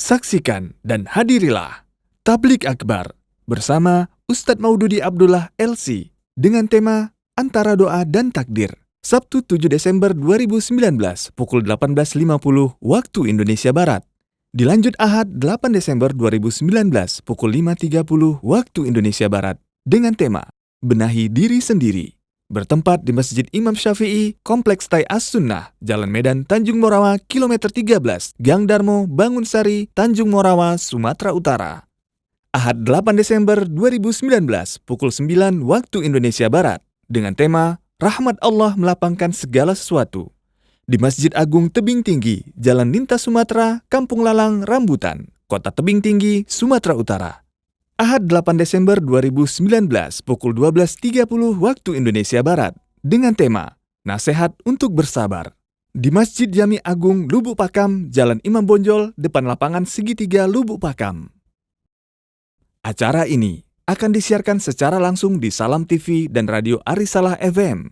Saksikan dan hadirilah Tablik Akbar bersama Ustadz Maududi Abdullah LC dengan tema Antara Doa dan Takdir. Sabtu 7 Desember 2019 pukul 18.50 waktu Indonesia Barat. Dilanjut Ahad 8 Desember 2019 pukul 5.30 waktu Indonesia Barat dengan tema Benahi Diri Sendiri. Bertempat di Masjid Imam Syafi'i, Kompleks Tai As-Sunnah, Jalan Medan, Tanjung Morawa, Kilometer 13, Gang Darmo, Bangunsari, Tanjung Morawa, Sumatera Utara. Ahad 8 Desember 2019, pukul 9 waktu Indonesia Barat, dengan tema Rahmat Allah Melapangkan Segala Sesuatu. Di Masjid Agung Tebing Tinggi, Jalan Lintas Sumatera, Kampung Lalang, Rambutan, Kota Tebing Tinggi, Sumatera Utara. Ahad 8 Desember 2019 pukul 12.30 waktu Indonesia Barat dengan tema Nasihat untuk Bersabar di Masjid Jami Agung Lubuk Pakam, Jalan Imam Bonjol, depan lapangan Segitiga Lubuk Pakam. Acara ini akan disiarkan secara langsung di Salam TV dan Radio Arisalah FM.